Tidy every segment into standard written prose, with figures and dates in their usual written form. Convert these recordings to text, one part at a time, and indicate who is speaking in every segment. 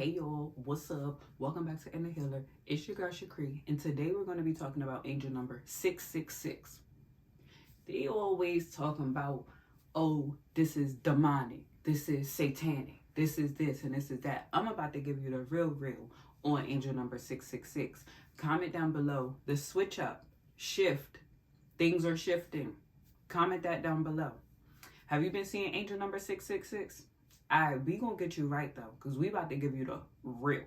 Speaker 1: Hey y'all, what's up? Welcome back to Inner Healer. It's your girl Shakri, and today we're going to be talking about angel number 666. They always talking about, oh, this is demonic, this is satanic, this is this, and this is that. I'm about to give you the real on angel number 666. Comment down below the switch up, shift, things are shifting. Comment that down below. Have you been seeing angel number 666? We gonna get you right though, because we about to give you the real.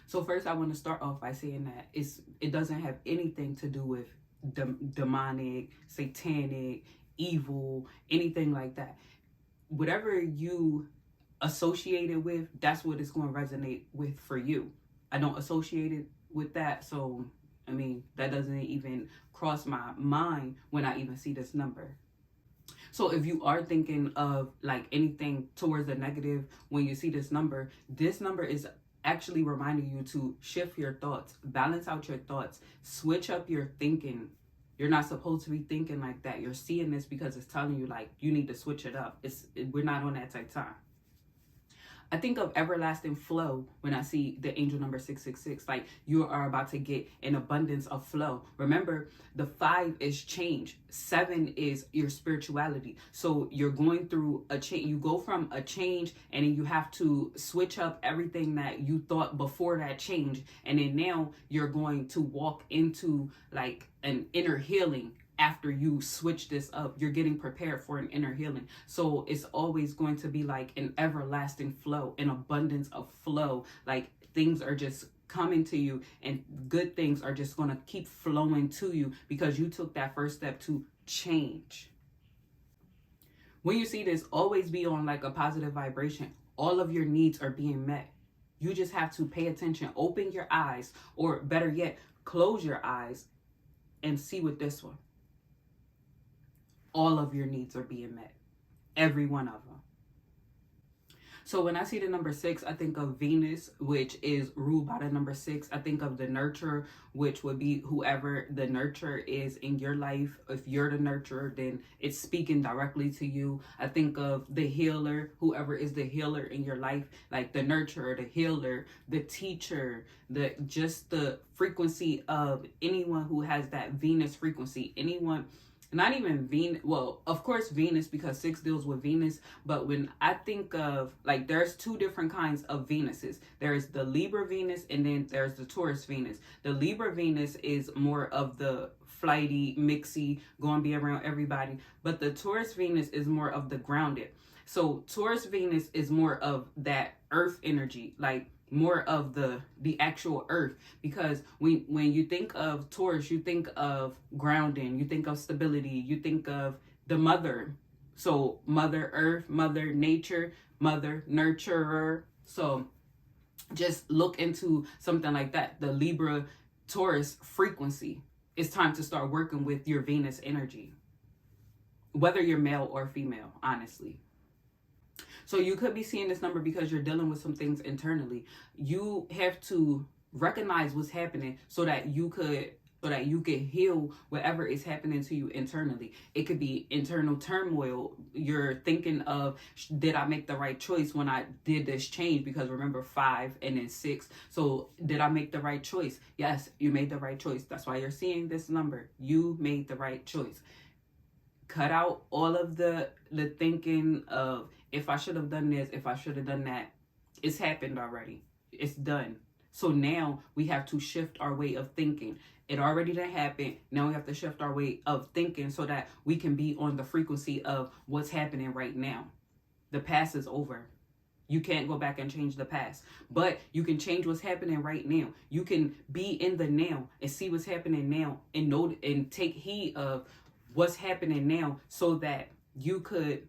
Speaker 1: So first I want to start off by saying that it doesn't have anything to do with demonic, satanic, evil, anything like that. Whatever you associate it with, that's what it's going to resonate with for you. I don't associate it with that, so I mean that doesn't even cross my mind when I even see this number. So if you are thinking of like anything towards the negative when you see this number is actually reminding you to shift your thoughts, balance out your thoughts, switch up your thinking. You're not supposed to be thinking like that. You're seeing this because it's telling you like you need to switch it up. We're not on that type of time. I think of everlasting flow when I see the angel number 666. Like you are about to get an abundance of flow. Remember, the 5 is change. 7 is your spirituality. So you're going through a change. You go from a change and then you have to switch up everything that you thought before that change. And then now you're going to walk into like an inner healing. After you switch this up, you're getting prepared for an inner healing. So it's always going to be like an everlasting flow, an abundance of flow. Like things are just coming to you and good things are just going to keep flowing to you because you took that first step to change. When you see this, always be on like a positive vibration. All of your needs are being met. You just have to pay attention, open your eyes, or better yet, close your eyes and see with this one. All of your needs are being met. Every one of them. So when I see the number 6, I think of Venus, which is ruled by the number 6. I think of the nurturer, which would be whoever the nurturer is in your life. If you're the nurturer, then it's speaking directly to you. I think of the healer, whoever is the healer in your life, like the nurturer, the healer, the teacher, just the frequency of anyone who has that Venus frequency. Anyone. Not even Venus, well, of course Venus, because 6 deals with Venus, but when I think of, like, there's 2 different kinds of Venuses. There's the Libra Venus, and then there's the Taurus Venus. The Libra Venus is more of the flighty, mixy, going to be around everybody, but the Taurus Venus is more of the grounded. So Taurus Venus is more of that earth energy, like, more of the actual earth, because when you think of Taurus, you think of grounding, you think of stability, you think of the mother. So mother earth, mother nature, mother nurturer. So just look into something like that, the Libra Taurus frequency. It's time to start working with your Venus energy, whether you're male or female, honestly. So you could be seeing this number because you're dealing with some things internally. You have to recognize what's happening so that you could heal whatever is happening to you internally. It could be internal turmoil. You're thinking of, did I make the right choice when I did this change? Because remember, 5 and then 6. So did I make the right choice? Yes, you made the right choice. That's why you're seeing this number. You made the right choice. Cut out all of the thinking of, if I should have done this, if I should have done that. It's happened already. It's done. So now we have to shift our way of thinking. It already done happened. Now we have to shift our way of thinking so that we can be on the frequency of what's happening right now. The past is over. You can't go back and change the past, but you can change what's happening right now. You can be in the now and see what's happening now and know and take heed of what's happening now so that you could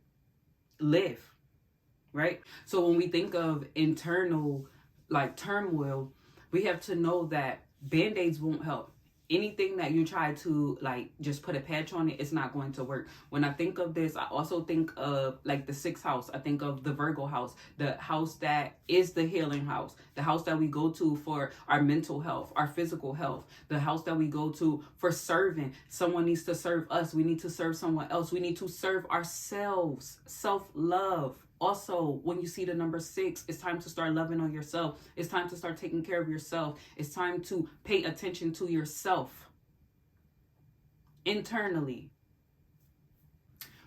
Speaker 1: live, right? So when we think of internal like turmoil, we have to know that band-aids won't help. Anything that you try to like just put a patch on it, it's not going to work. When I think of this, I also think of like the 6th house. I think of the Virgo house, the house that is the healing house, the house that we go to for our mental health, our physical health, the house that we go to for serving. Someone needs to serve us. We need to serve someone else. We need to serve ourselves. Self-love. Also, when you see the number 6, it's time to start loving on yourself. It's time to start taking care of yourself. It's time to pay attention to yourself internally.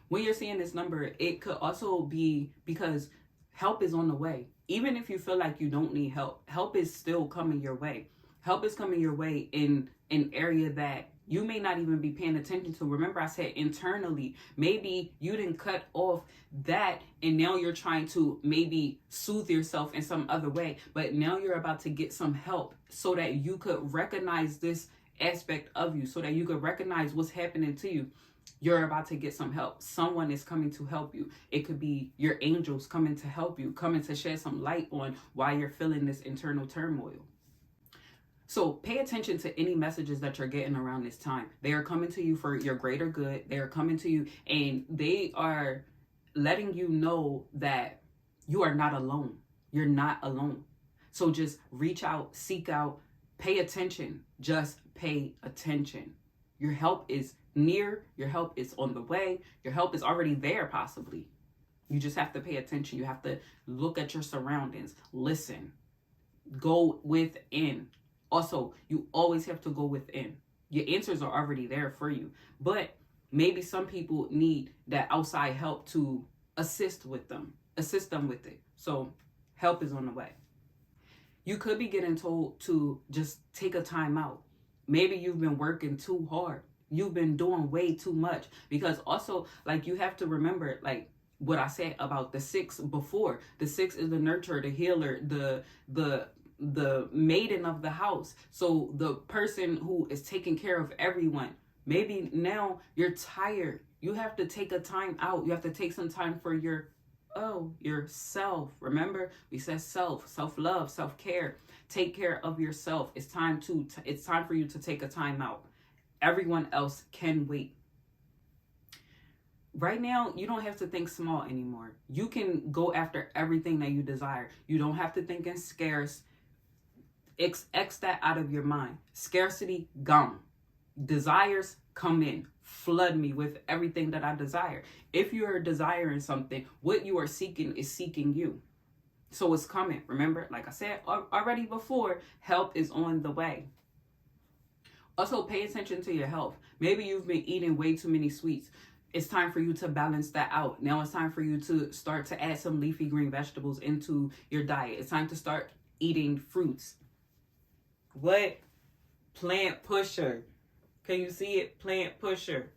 Speaker 1: When you're seeing this number, it could also be because help is on the way. Even if you feel like you don't need help, help is still coming your way. Help is coming your way in an area that you may not even be paying attention to. Remember, I said internally. Maybe you didn't cut off that and now you're trying to maybe soothe yourself in some other way. But now you're about to get some help so that you could recognize this aspect of you, so that you could recognize what's happening to you. You're about to get some help. Someone is coming to help you. It could be your angels coming to help you, coming to shed some light on why you're feeling this internal turmoil. So pay attention to any messages that you're getting around this time. They are coming to you for your greater good. They are coming to you and they are letting you know that you are not alone. You're not alone. So just reach out, seek out, pay attention. Just pay attention. Your help is near. Your help is on the way. Your help is already there, possibly. You just have to pay attention. You have to look at your surroundings. Listen. Go within. Also, you always have to go within. Your answers are already there for you. But maybe some people need that outside help to assist them with it. So help is on the way. You could be getting told to just take a time out. Maybe you've been working too hard. You've been doing way too much. Because also, like, you have to remember, like, what I said about the 6 before. The 6 is the nurturer, the healer, the maiden of the house. So the person who is taking care of everyone. Maybe now you're tired. You have to take a time out. You have to take some time for yourself. Remember, we said self-love, self-care. Take care of yourself. It's time for you to take a time out. Everyone else can wait. Right now, you don't have to think small anymore. You can go after everything that you desire. You don't have to think in scarce. X that out of your mind. Scarcity, gone. Desires, come in. Flood me with everything that I desire. If you are desiring something, what you are seeking is seeking you. So it's coming. Remember, like I said already before, help is on the way. Also, pay attention to your health. Maybe you've been eating way too many sweets. It's time for you to balance that out. Now it's time for you to start to add some leafy green vegetables into your diet. It's time to start eating fruits. What? Plant pusher. Can you see it? Plant pusher.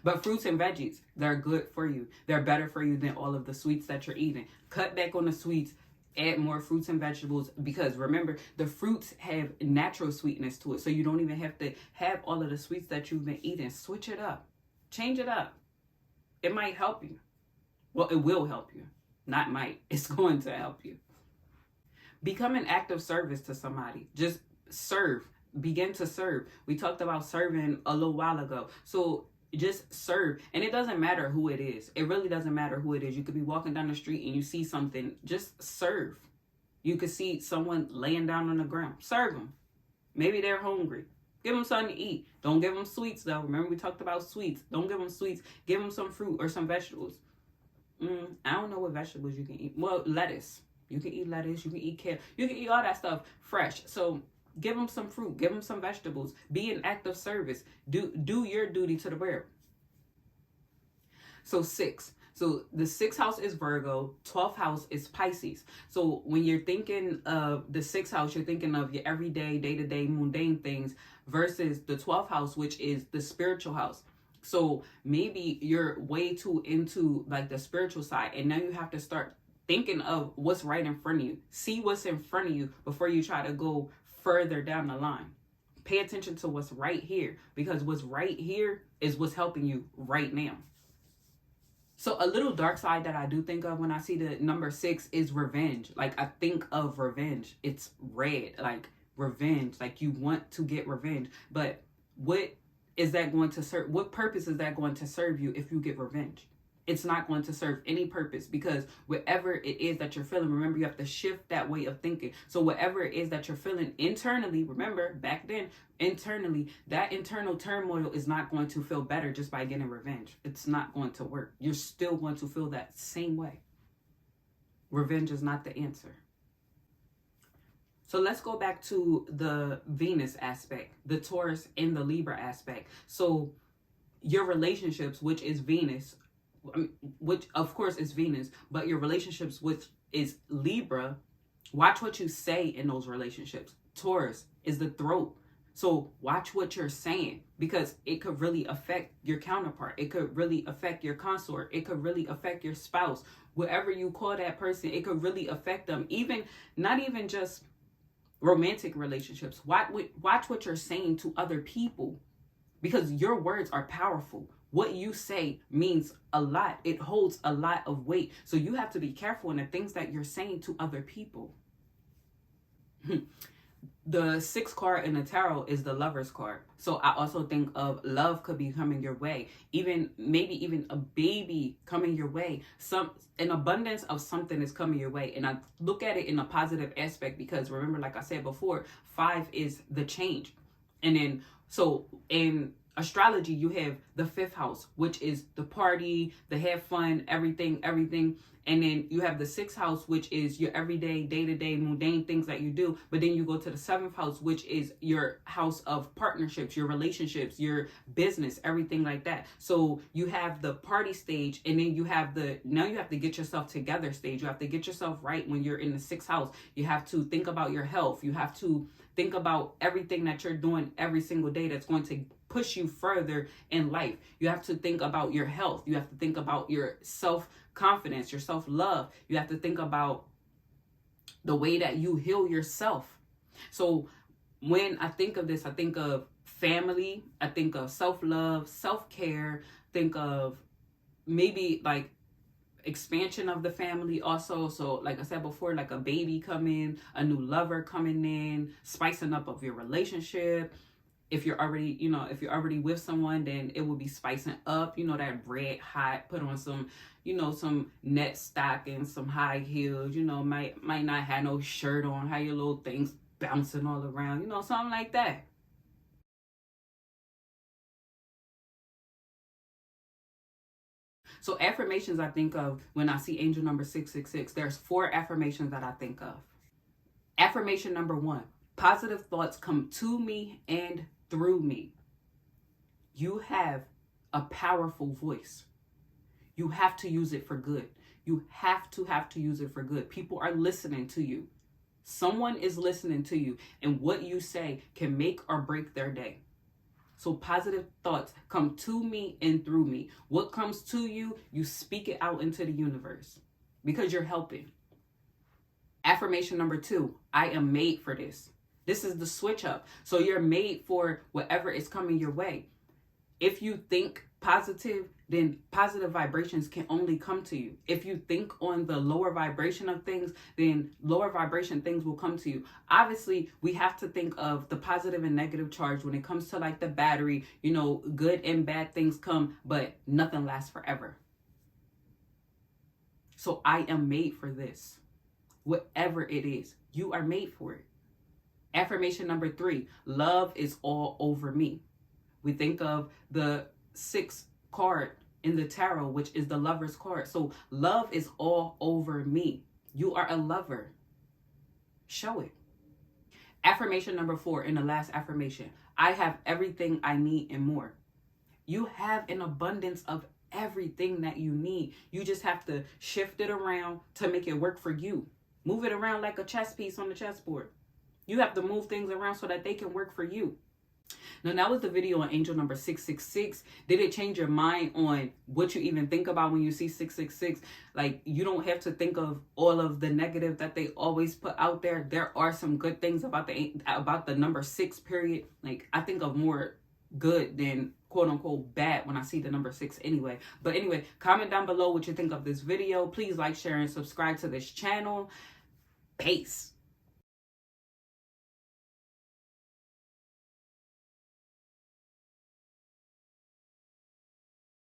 Speaker 1: But fruits and veggies, they're good for you. They're better for you than all of the sweets that you're eating. Cut back on the sweets. Add more fruits and vegetables, because remember, the fruits have natural sweetness to it. So you don't even have to have all of the sweets that you've been eating. Switch it up. Change it up. It might help you. Well, it will help you. Not might. It's going to help you. Become an act of service to somebody. Just serve. Begin to serve. We talked about serving a little while ago. So just serve. And it doesn't matter who it is. It really doesn't matter who it is. You could be walking down the street and you see something. Just serve. You could see someone laying down on the ground. Serve them. Maybe they're hungry. Give them something to eat. Don't give them sweets, though. Remember, we talked about sweets. Don't give them sweets. Give them some fruit or some vegetables. I don't know what vegetables you can eat. Well, lettuce. You can eat lettuce. You can eat kale. You can eat all that stuff fresh. So give them some fruit. Give them some vegetables. Be an act of service. Do your duty to the world. So 6. So the 6th house is Virgo. 12th house is Pisces. So when you're thinking of the 6th house, you're thinking of your everyday, day-to-day, mundane things versus the 12th house, which is the spiritual house. So maybe you're way too into like the spiritual side, and now you have to start thinking of what's right in front of you. See what's in front of you before you try to go further down the line. Pay attention to what's right here, because what's right here is what's helping you right now. So a little dark side that I do think of when I see the number 6 is revenge. Like, I think of revenge. It's red, like revenge, like you want to get revenge. But what is that going to serve? What purpose is that going to serve you if you get revenge? It's not going to serve any purpose, because whatever it is that you're feeling, remember, you have to shift that way of thinking. So whatever it is that you're feeling internally, remember back then, internally, that internal turmoil is not going to feel better just by getting revenge. It's not going to work. You're still going to feel that same way. Revenge is not the answer. So let's go back to the Venus aspect, the Taurus and the Libra aspect. So your relationships, which is Venus, which of course is Venus, but your relationships, which is Libra, watch what you say in those relationships. Taurus is the throat. So watch what you're saying, because it could really affect your counterpart. It could really affect your consort. It could really affect your spouse. Whatever you call that person, it could really affect them. Even, not even just romantic relationships. Watch what you're saying to other people, because your words are powerful. What you say means a lot. It holds a lot of weight. So you have to be careful in the things that you're saying to other people. The 6th card in the tarot is the Lover's card. So I also think of love could be coming your way. Maybe even a baby coming your way. An abundance of something is coming your way. And I look at it in a positive aspect, because remember, like I said before, 5 is the change. And then, so in astrology, you have the 5th house, which is the party, the have fun, everything. And then you have the 6th house, which is your everyday, day-to-day, mundane things that you do. But then you go to the 7th house, which is your house of partnerships, your relationships, your business, everything like that. So you have the party stage, and then you have now you have to get yourself together stage. You have to get yourself right when you're in the 6th house. You have to think about your health. You have to think about everything that you're doing every single day that's going to push you further in life. You have to think about your health. You have to think about your self-confidence, your self-love. You have to think about the way that you heal yourself. So when I think of this, I think of family. I think of self-love, self-care. Think of maybe like expansion of the family also. So like I said before, like a baby coming, a new lover coming in, spicing up of your relationship. If you're already with someone, then it will be spicing up, that red hot, put on some, some net stockings, some high heels, might not have no shirt on, how your little things bouncing all around, something like that. So affirmations I think of when I see angel number 666, there's 4 affirmations that I think of. Affirmation number 1, positive thoughts come to me and through me. You have a powerful voice. You have to use it for good. You have to use it for good. People are listening to you. Someone is listening to you, and what you say can make or break their day. So positive thoughts come to me and through me. What comes to you, you speak it out into the universe, because you're helping. Affirmation number 2, I am made for this. This is the switch up. So you're made for whatever is coming your way. If you think positive, then positive vibrations can only come to you. If you think on the lower vibration of things, then lower vibration things will come to you. Obviously, we have to think of the positive and negative charge when it comes to like the battery, good and bad things come, but nothing lasts forever. So I am made for this. Whatever it is, you are made for it. Affirmation number 3, love is all over me. We think of the 6th card in the tarot, which is the Lover's card. So love is all over me. You are a lover. Show it. Affirmation number 4, in the last affirmation, I have everything I need and more. You have an abundance of everything that you need. You just have to shift it around to make it work for you. Move it around like a chess piece on the chessboard. You have to move things around so that they can work for you. Now, that was the video on angel number 666. Did it change your mind on what you even think about when you see 666? Like, you don't have to think of all of the negative that they always put out there. There are some good things about the number 6 period. Like, I think of more good than quote unquote bad when I see the number 6 anyway. But anyway, comment down below what you think of this video. Please like, share, and subscribe to this channel. Peace.